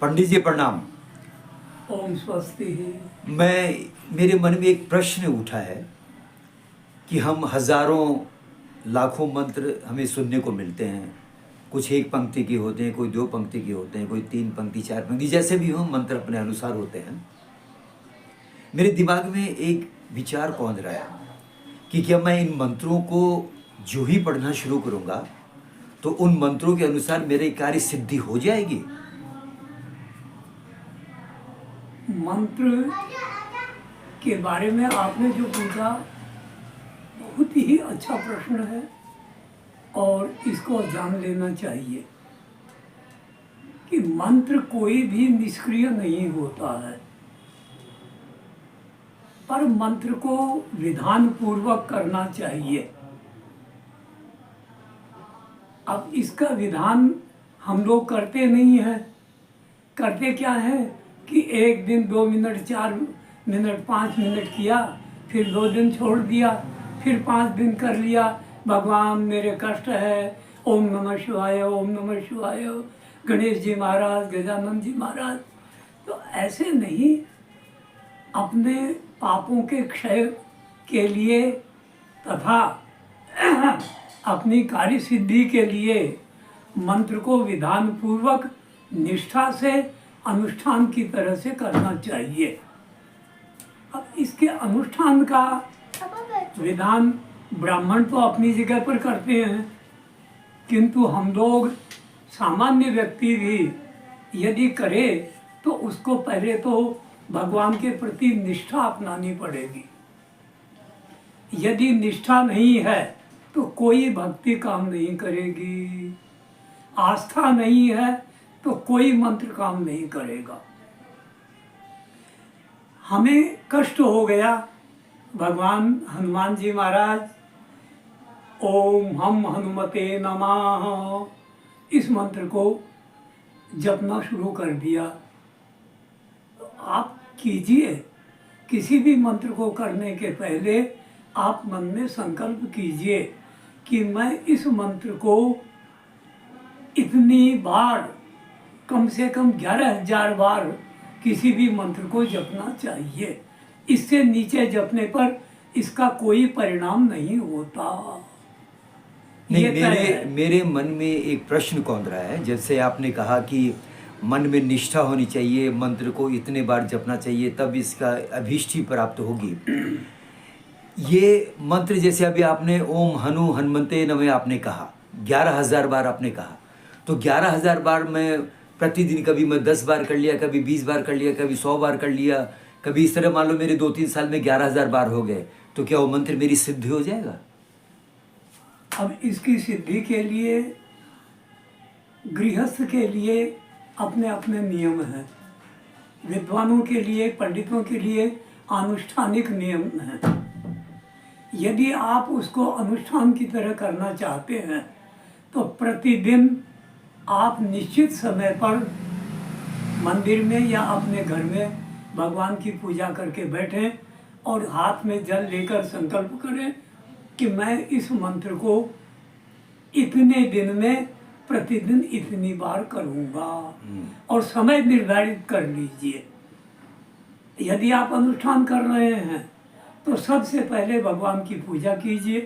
पंडित जी प्रणाम। ओम स्वस्ति। मेरे मन में एक प्रश्न उठा है कि हम हजारों लाखों मंत्र हमें सुनने को मिलते हैं। कुछ एक पंक्ति के होते हैं, कोई दो पंक्ति के होते हैं, कोई तीन पंक्ति चार पंक्ति, जैसे भी हो मंत्र अपने अनुसार होते हैं। मेरे दिमाग में एक विचार कौंध रहा है कि क्या मैं इन मंत्रों को जो ही पढ़ना शुरू करूंगा तो उन मंत्रों के अनुसार मेरे कार्य सिद्धि हो जाएगी। मंत्र के बारे में आपने जो पूछा बहुत ही अच्छा प्रश्न है और इसको जान लेना चाहिए कि मंत्र कोई भी निष्क्रिय नहीं होता है, पर मंत्र को विधान पूर्वक करना चाहिए। अब इसका विधान हम लोग करते नहीं हैं। करते क्या है कि एक दिन 2 मिनट 4 मिनट 5 मिनट किया, फिर 2 दिन छोड़ दिया, फिर 5 दिन कर लिया। भगवान मेरे कष्ट है, ओम नमः शिवाय, ओम नमः शिवाय, गणेश जी महाराज, गजानन जी महाराज। तो ऐसे नहीं, अपने पापों के क्षय के लिए तथा अपनी कार्य सिद्धि के लिए मंत्र को विधान पूर्वक निष्ठा से अनुष्ठान की तरह से करना चाहिए। अब इसके अनुष्ठान का विधान ब्राह्मण तो अपनी जगह पर करते हैं, किंतु हम लोग सामान्य व्यक्ति भी यदि करे तो उसको पहले तो भगवान के प्रति निष्ठा अपनानी पड़ेगी। यदि निष्ठा नहीं है तो कोई भक्ति काम नहीं करेगी, आस्था नहीं है तो कोई मंत्र काम नहीं करेगा। हमें कष्ट हो गया, भगवान हनुमान जी महाराज ओम हम हनुमते नमः इस मंत्र को जपना शुरू कर दिया। तो आप कीजिए, किसी भी मंत्र को करने के पहले आप मन में संकल्प कीजिए कि मैं इस मंत्र को इतनी बार, कम से कम 11,000 बार किसी भी मंत्र को जपना चाहिए। इससे नीचे जपने पर इसका कोई परिणाम नहीं होता। नहीं, मेरे मन में एक प्रश्न कौंध रहा है। जैसे आपने कहा कि मन में निष्ठा होनी चाहिए, मंत्र को इतने बार जपना चाहिए, तब इसका अभीष्टि प्राप्त होगी। ये मंत्र जैसे अभी आपने ओम हनुमते नमः आपने कहा, 11,000 बार आपने कहा, तो 11,000 बार मैं प्रतिदिन, कभी मैं 10 बार कर लिया, कभी 20 बार कर लिया, कभी 100 बार कर लिया, कभी इस तरह मान लो मेरे 2-3 साल में 11,000 बार हो गए, तो क्या वो मंत्र मेरी सिद्ध हो जाएगा? अब इसकी सिद्धि के लिए गृहस्थ के लिए अपने अपने नियम हैं, विद्वानों के लिए, पंडितों के लिए आनुष्ठानिक नियम हैं। यदि आप उसको अनुष्ठान की तरह करना चाहते हैं तो प्रतिदिन आप निश्चित समय पर मंदिर में या अपने घर में भगवान की पूजा करके बैठें और हाथ में जल लेकर संकल्प करें कि मैं इस मंत्र को इतने दिन में प्रतिदिन इतनी बार करूँगा, और समय निर्धारित कर लीजिए। यदि आप अनुष्ठान कर रहे हैं तो सबसे पहले भगवान की पूजा कीजिए,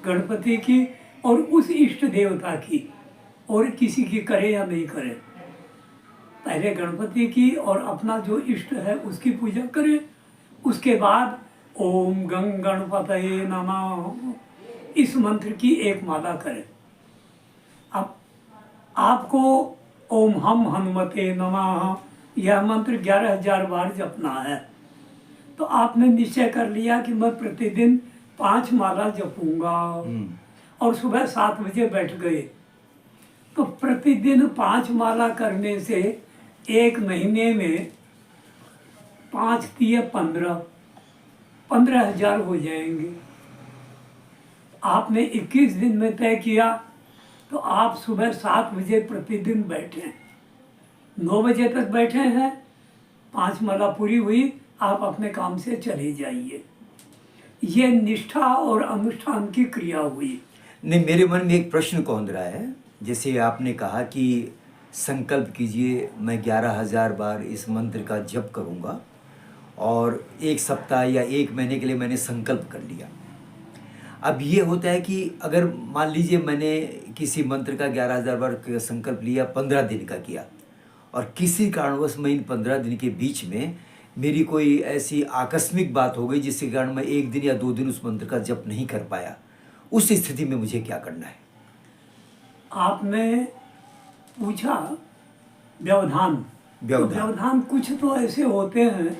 गणपति की और उस इष्ट देवता की, और किसी की करे या नहीं करे। पहले गणपति की और अपना जो इष्ट है उसकी पूजा करें। उसके बाद ओम गं गणपतये नमः इस मंत्र की एक माला करें। अब आपको ओम हम हनुमते नमः यह मंत्र 11,000 बार जपना है। तो आपने निश्चय कर लिया कि मैं प्रतिदिन 5 माला जपूंगा, और सुबह 7 बजे बैठ गए, तो प्रतिदिन 5 माला करने से 1 महीने में 5 तिये 15,000 हो जाएंगे। आपने 21 दिन में तय किया तो आप सुबह 7 बजे प्रतिदिन बैठें, 9 बजे तक बैठे हैं, 5 माला पूरी हुई, आप अपने काम से चले जाइए। ये निष्ठा और अनुष्ठान की क्रिया हुई। नहीं, मेरे मन में एक प्रश्न कौंध रहा है। जैसे आपने कहा कि संकल्प कीजिए मैं 11,000 बार इस मंत्र का जप करूँगा, और 1 सप्ताह या 1 महीने के लिए मैंने संकल्प कर लिया। अब ये होता है कि अगर मान लीजिए मैंने किसी मंत्र का 11,000 बार का संकल्प लिया, 15 दिन का किया, और किसी कारणवश मैं इन 15 दिन के बीच में मेरी कोई ऐसी आकस्मिक बात हो गई जिसके कारण मैं 1 दिन या 2 दिन उस मंत्र का जप नहीं कर पाया, उस स्थिति में मुझे क्या करना है? आपने पूछा व्यवधान। तो व्यवधान कुछ तो ऐसे होते हैं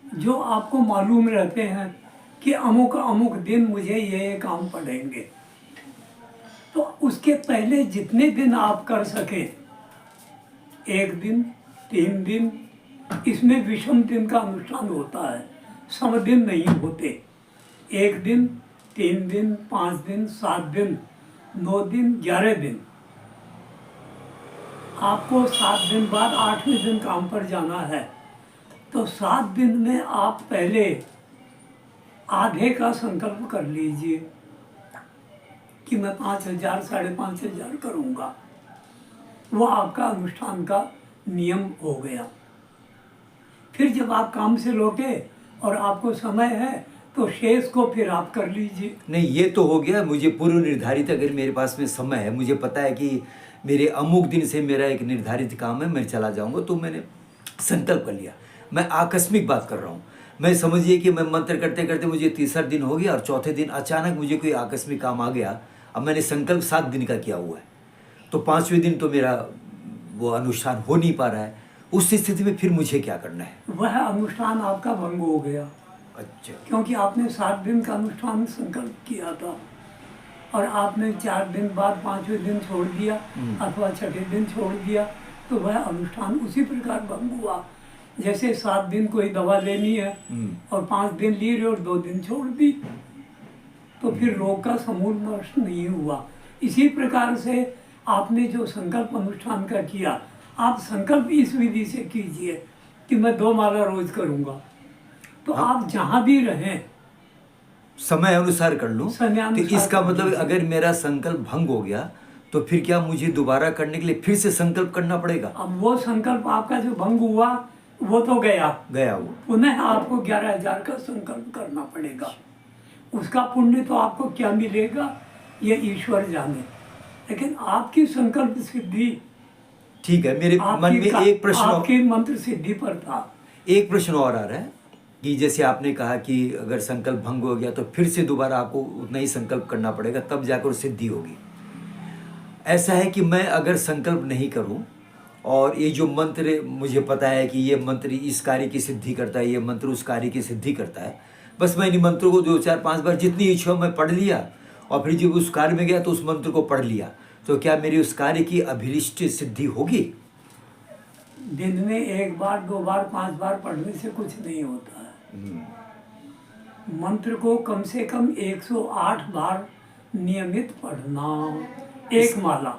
जो आपको मालूम रहते हैं कि अमुक अमुक दिन मुझे ये काम पड़ेंगे, तो उसके पहले जितने दिन आप कर सके, 1 दिन, 3 दिन, इसमें विषम दिन का अनुष्ठान होता है, सम दिन नहीं होते। 1 दिन, 3 दिन, 5 दिन, 7 दिन, 9 दिन, 11 दिन। आपको 7 दिन बाद 8वें दिन काम पर जाना है, तो 7 दिन में आप पहले आधे का संकल्प कर लीजिए कि मैं 5,000, 5,500 करूँगा। वो आपका अनुष्ठान का नियम हो गया। फिर जब आप काम से लौटे और आपको समय है तो शेष को फिर आप कर लीजिए। नहीं, ये तो हो गया, मुझे पूर्व निर्धारित अगर मेरे पास में समय है, मुझे पता है कि मेरे अमुक दिन से मेरा एक निर्धारित काम है, मैं चला जाऊंगा, तो मैंने संकल्प कर लिया। मैं आकस्मिक बात कर रहा हूँ। मैं समझिए कि मैं मंत्र करते करते मुझे तीसरा दिन हो गया और चौथे दिन अचानक मुझे कोई आकस्मिक काम आ गया। अब मैंने संकल्प 7 दिन का किया हुआ है, तो 5वें दिन तो मेरा वो अनुष्ठान हो नहीं पा रहा है। उस स्थिति में फिर मुझे क्या करना है? वह अनुष्ठान आपका भंग हो गया। अच्छा, क्योंकि आपने 7 दिन का अनुष्ठान संकल्प किया था और आपने 4 दिन बाद 5वें दिन छोड़ दिया अथवा 6ठे दिन छोड़ दिया, तो वह अनुष्ठान उसी प्रकार भंग हुआ। जैसे 7 दिन कोई दवा लेनी है और 5 दिन ली और 2 दिन छोड़ दी, तो फिर रोग का समूल नष्ट नहीं हुआ। इसी प्रकार से आपने जो संकल्प अनुष्ठान का किया, आप संकल्प इस विधि से कीजिए कि मैं 2 माला रोज करूंगा, तो आप जहां भी रहें समय अनुसार कर लूं। समय तो अनुसार इसका कर मतलब लीजिए। अगर मेरा संकल्प भंग हो गया तो फिर क्या मुझे दोबारा करने के लिए फिर से संकल्प करना पड़ेगा? अब वो संकल्प आपका जो भंग हुआ वो तो गया वो पुनः आपको 11,000 का संकल्प करना पड़ेगा। उसका पुण्य तो आपको क्या मिलेगा ये ईश्वर जाने, लेकिन आपकी संकल्प सिद्धि, ठीक है। मेरे मन में एक प्रश्न, आपकी मंत्र सिद्धि पर था। एक प्रश्न और आ रहा है कि जैसे आपने कहा कि अगर संकल्प भंग हो गया तो फिर से दोबारा आपको उतना ही संकल्प करना पड़ेगा, तब जाकर सिद्धि होगी। ऐसा है कि मैं अगर संकल्प नहीं करूं और ये जो मंत्र मुझे पता है कि ये मंत्र इस कार्य की सिद्धि करता है, ये मंत्र उस कार्य की सिद्धि करता है, बस मैं इन मंत्रों को 2, 4, 5 बार जितनी इच्छा मैं पढ़ लिया और फिर जब उस कार्य में गया तो उस मंत्र को पढ़ लिया, तो क्या मेरी उस कार्य की अभिष्ट सिद्धि होगी? दिन में 1 बार, 2 बार, 5 बार पढ़ने से कुछ नहीं होता है। मंत्र को कम से कम 108 बार नियमित पढ़ना, एक माला।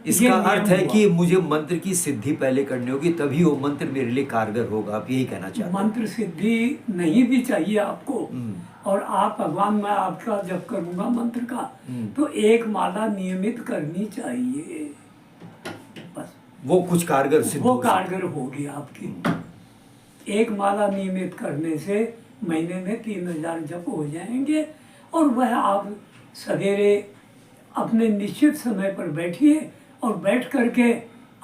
इसका अर्थ है कि मुझे मंत्र की सिद्धि पहले करनी होगी, तभी वो मंत्र मेरे लिए कारगर होगा। आप यही कहना चाहते हैं? मंत्र सिद्धि नहीं भी चाहिए आपको, और आप भगवान मैं आपका जप करूंगा मंत्र का, तो 1 माला नियमित करनी चाहिए, बस वो कुछ कारगर सिद्ध वो कारगर होगी आपकी। 1 माला नियमित करने से महीने में 3,000 जप हो जाएंगे, और वह आप सवेरे अपने निश्चित समय पर बैठिए और बैठ करके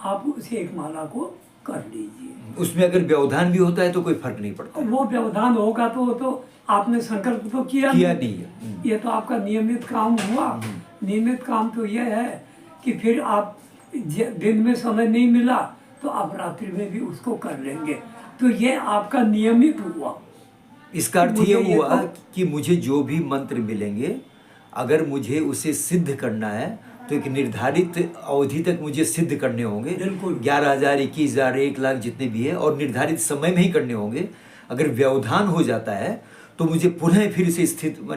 आप उस 1 माला को कर लीजिए। उसमें अगर व्यवधान भी होता है तो कोई फर्क नहीं पड़ता। वो व्यवधान होगा तो आपने संकल्प तो किया नहीं है। ये तो आपका नियमित काम हुआ। नियमित काम तो यह है कि फिर आप दिन में समय नहीं मिला तो आप रात्रि में भी उसको कर लेंगे, तो ये आपका नियमित हुआ। इसका अर्थ ये हुआ कि मुझे जो भी मंत्र मिलेंगे, अगर मुझे उसे सिद्ध करना है तो एक निर्धारित अवधि तक मुझे सिद्ध करने होंगे। बिल्कुल। 11,000, 21,000, 1,00,000 जितने भी है, और निर्धारित समय में ही करने होंगे। अगर व्यवधान हो जाता है तो मुझे पुनः फिर से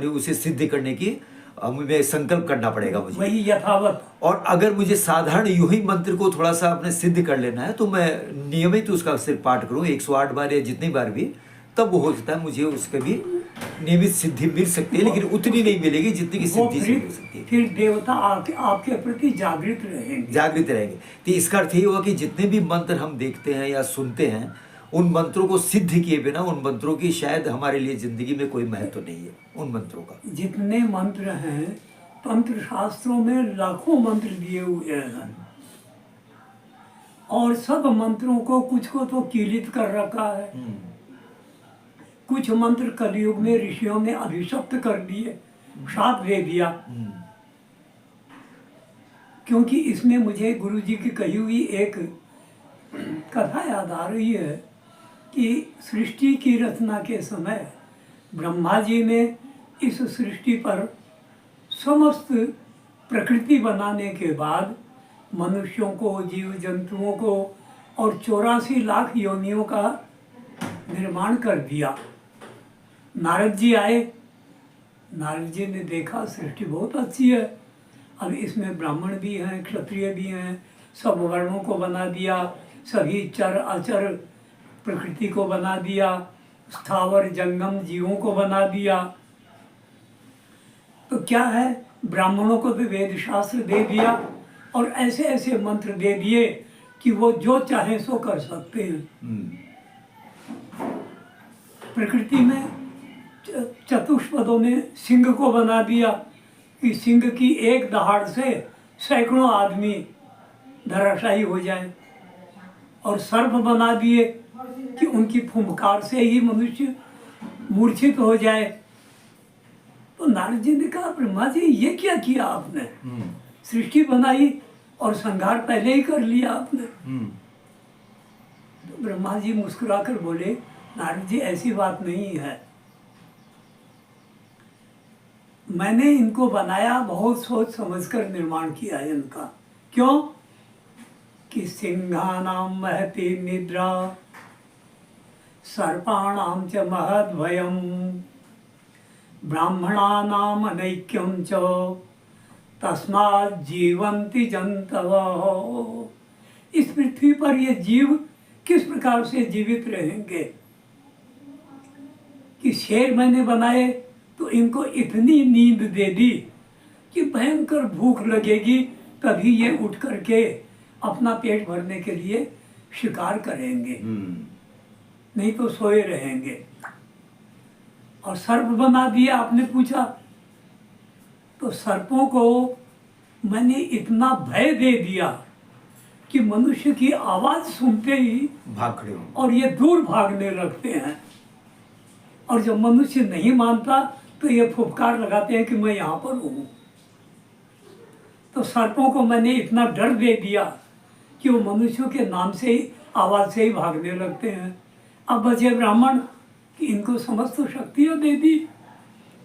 उसे सिद्ध करने की मैं संकल्प करना पड़ेगा मुझे, वही यथावत। और अगर मुझे साधारण यूं ही मंत्र को थोड़ा सा अपने सिद्ध कर लेना है तो मैं नियमित उसका सिर्फ पाठ करूं 108 बार या जितनी बार भी, तब वो हो सकता है मुझे उसके भी नियमित सिद्धि मिल सकती है, लेकिन उतनी नहीं मिलेगी जितनी की वो सिद्धि से मिल सकती है। फिर देवता आपके प्रति जागृत रहेंगे। जागृत रहेंगे। तो इसका अर्थ ये हुआ कि जितने भी मंत्र हम देखते हैं या सुनते हैं, उन मंत्रों को सिद्ध किए बिना उन मंत्रों की शायद हमारे लिए जिंदगी में कोई महत्व नहीं है उन मंत्रों का। जितने मंत्र हैं तंत्र शास्त्रों में लाखों मंत्र दिए हुए हैं, और सब मंत्रों को कुछ को तो कीलित कर रखा है, कुछ मंत्र कलयुग में ऋषियों ने अभिशप्त कर दिए, श्राप दे दिया। क्योंकि इसमें मुझे गुरुजी की कही हुई एक कथा याद आ रही है कि सृष्टि की रचना के समय ब्रह्मा जी ने इस सृष्टि पर समस्त प्रकृति बनाने के बाद मनुष्यों को, जीव जंतुओं को और 84 लाख योनियों का निर्माण कर दिया। नारद जी आए, नारद जी ने देखा सृष्टि बहुत अच्छी है, अब इसमें ब्राह्मण भी हैं, क्षत्रिय भी हैं, सब वर्णों को बना दिया, सभी चर अचर प्रकृति को बना दिया, स्थावर जंगम जीवों को बना दिया। तो क्या है, ब्राह्मणों को भी वेद शास्त्र दे दिया और ऐसे ऐसे मंत्र दे दिए कि वो जो चाहे सो कर सकते हैं। प्रकृति में चतुष्पदों में सिंह को बना दिया कि सिंह की एक दहाड़ से सैकड़ों आदमी धराशायी हो जाए, और सर्प बना दिए कि उनकी फुंकार से ही मनुष्य मूर्छित हो जाए। तो नारद जी ने कहा, ब्रह्मा जी ये क्या किया आपने? सृष्टि बनाई और संहार पहले ही कर लिया आपने। तो ब्रह्मा जी मुस्कुराकर बोले, नारद जी ऐसी बात नहीं है, मैंने इनको बनाया, बहुत सोच समझकर निर्माण किया है इनका। क्यों? कि सिंहानाम महति निद्रा सर्पाणाम च महद भयम ब्राह्मणानाम अनैक्यम च तस्मात् जीवन्ति जन्तवः। इस पृथ्वी पर ये जीव किस प्रकार से जीवित रहेंगे कि शेर मैंने बनाए तो इनको इतनी नींद दे दी कि भयंकर भूख लगेगी, तभी ये उठ करके अपना पेट भरने के लिए शिकार करेंगे, नहीं तो सोए रहेंगे। और सर्प बना दिया, आपने पूछा, तो सर्पों को मैंने इतना भय दे दिया कि मनुष्य की आवाज सुनते ही भाग खड़े हो और ये दूर भागने लगते हैं, और जब मनुष्य नहीं मानता तो ये फुफकार लगाते हैं कि मैं यहाँ पर हूँ। तो सर्पों को मैंने इतना डर दे दिया कि वो मनुष्यों के नाम से ही, आवाज से ही भागने लगते हैं। अब बचे ब्राह्मण कि इनको समस्त शक्तियाँ दे दी,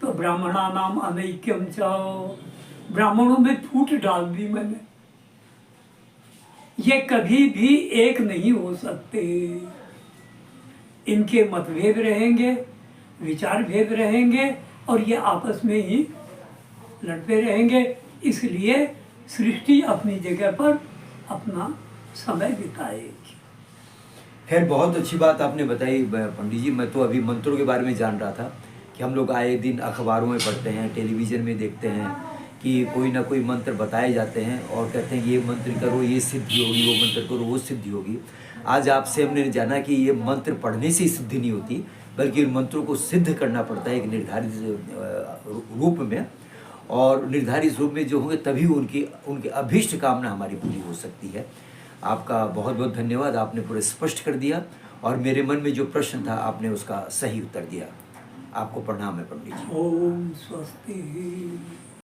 तो ब्राह्मणा नाम अनैक्यम च, ब्राह्मणों में फूट डाल दी मैंने, ये कभी भी एक नहीं हो सकते, इनके मतभेद रहेंगे, विचार भेद रहेंगे, और ये आपस में ही लड़ते रहेंगे। इसलिए सृष्टि अपनी जगह पर अपना समय बिताएगी। खैर, बहुत अच्छी बात आपने बताई पंडित जी। मैं तो अभी मंत्रों के बारे में जान रहा था कि हम लोग आए दिन अखबारों में पढ़ते हैं, टेलीविज़न में देखते हैं कि कोई ना कोई मंत्र बताए जाते हैं और कहते हैं ये मंत्र करो ये सिद्धि होगी, वो मंत्र करो वो सिद्धि होगी। आज आपसे हमने जाना कि ये मंत्र पढ़ने से सिद्धि नहीं होती, बल्कि इन मंत्रों को सिद्ध करना पड़ता है एक निर्धारित रूप में, और निर्धारित रूप में जो होंगे तभी उनकी अभीष्ट कामना हमारी पूरी हो सकती है। आपका बहुत बहुत धन्यवाद, आपने पूरा स्पष्ट कर दिया और मेरे मन में जो प्रश्न था आपने उसका सही उत्तर दिया। आपको प्रणाम है पंडित जी। ओम स्वस्ति।